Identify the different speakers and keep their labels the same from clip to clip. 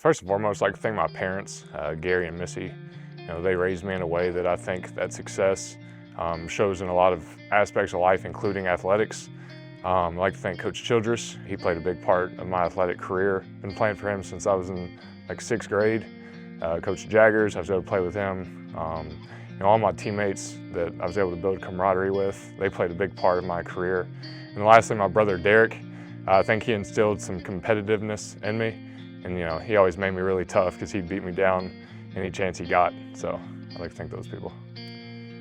Speaker 1: First and foremost, I'd like to thank my parents, Gary and Missy. They raised me in a way that I think that success shows in a lot of aspects of life, including athletics. I'd like to thank Coach Childress. He played a big part of my athletic career. Been playing for him since I was in like 6th grade. Coach Jaggers, I was able to play with him. All my teammates that I was able to build camaraderie with, they played a big part of my career. And lastly, my brother Derek. I think he instilled some competitiveness in me. And he always made me really tough because he'd beat me down any chance he got. So I'd like to thank those people.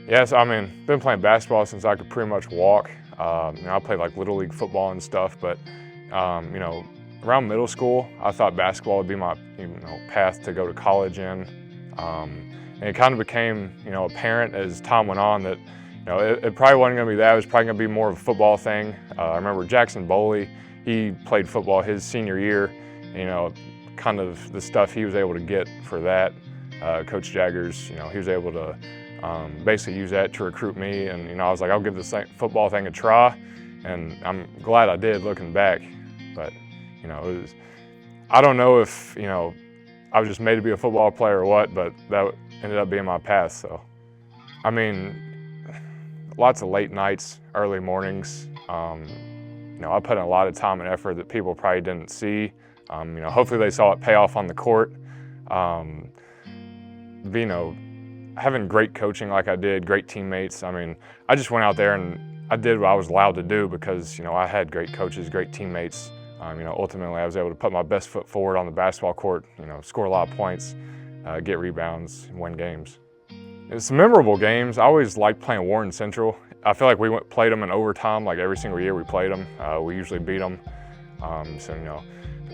Speaker 1: Yeah, so been playing basketball since I could pretty much walk. I played like Little League football and stuff, but around middle school, I thought basketball would be my path to go to college in. And it kind of became apparent as time went on that it probably wasn't going to be that. It was probably going to be more of a football thing. I remember Jackson Boley, he played football his senior year. Kind of the stuff he was able to get for that. Coach Jaggers, he was able to basically use that to recruit me, and I was like, I'll give this football thing a try, and I'm glad I did looking back. But I don't know if I was just made to be a football player or what, but that ended up being my path. So lots of late nights, early mornings. I put in a lot of time and effort that people probably didn't see. Hopefully they saw it pay off on the court. Having great coaching like I did, great teammates. I just went out there and I did what I was allowed to do because, I had great coaches, great teammates. Ultimately I was able to put my best foot forward on the basketball court, score a lot of points, get rebounds, and win games. It's memorable games. I always liked playing Warren Central. I feel like we played them in overtime, like every single year we played them. We usually beat them.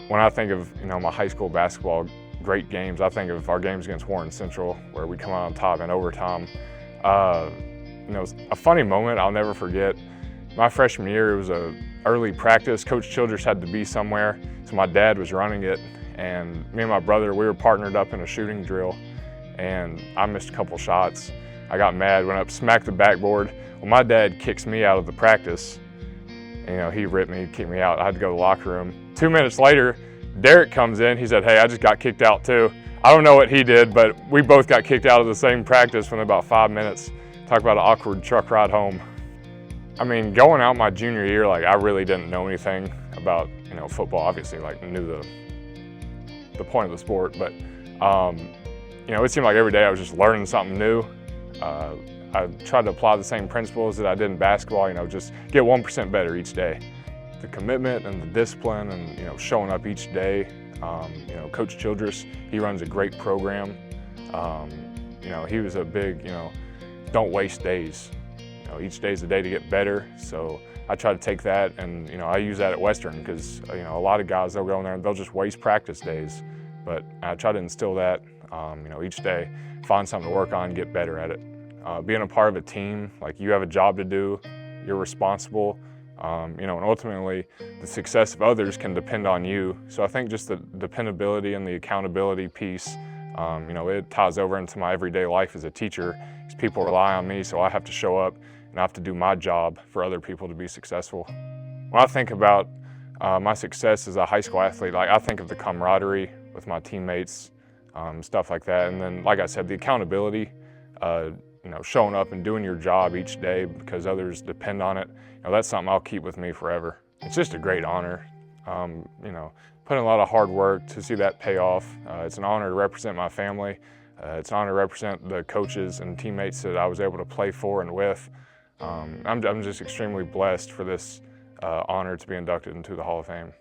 Speaker 1: When I think of my high school basketball great games, I think of our games against Warren Central where we come out on top in overtime. It's a funny moment I'll never forget. My freshman year, it was an early practice. Coach Childress had to be somewhere, so my dad was running it, and me and my brother, we were partnered up in a shooting drill, and I missed a couple shots. I got mad, went up, smacked the backboard. Well, my dad kicks me out of the practice. He ripped me, kicked me out. I had to go to the locker room. 2 minutes later, Derek comes in. He said, "Hey, I just got kicked out too." I don't know what he did, but we both got kicked out of the same practice within about 5 minutes. Talk about an awkward truck ride home. Going out my junior year, I really didn't know anything about, football. Obviously, knew the point of the sport, but, it seemed like every day I was just learning something new. I tried to apply the same principles that I did in basketball, just get 1% better each day. The commitment and the discipline and, showing up each day. Coach Childress, he runs a great program. He was a big, don't waste days. Each day is a day to get better. So I try to take that and, I use that at Western because, a lot of guys, they'll go in there and they'll just waste practice days. But I try to instill that, each day, find something to work on, get better at it. Being a part of a team, you have a job to do, you're responsible, and ultimately the success of others can depend on you. So I think just the dependability and the accountability piece, it ties over into my everyday life as a teacher, because people rely on me, so I have to show up and I have to do my job for other people to be successful. When I think about my success as a high school athlete, I think of the camaraderie with my teammates, stuff like that, and then, like I said, the accountability. Showing up and doing your job each day because others depend on it. That's something I'll keep with me forever. It's just a great honor. Putting a lot of hard work to see that pay off. It's an honor to represent my family. It's an honor to represent the coaches and teammates that I was able to play for and with. I'm just extremely blessed for this honor to be inducted into the Hall of Fame.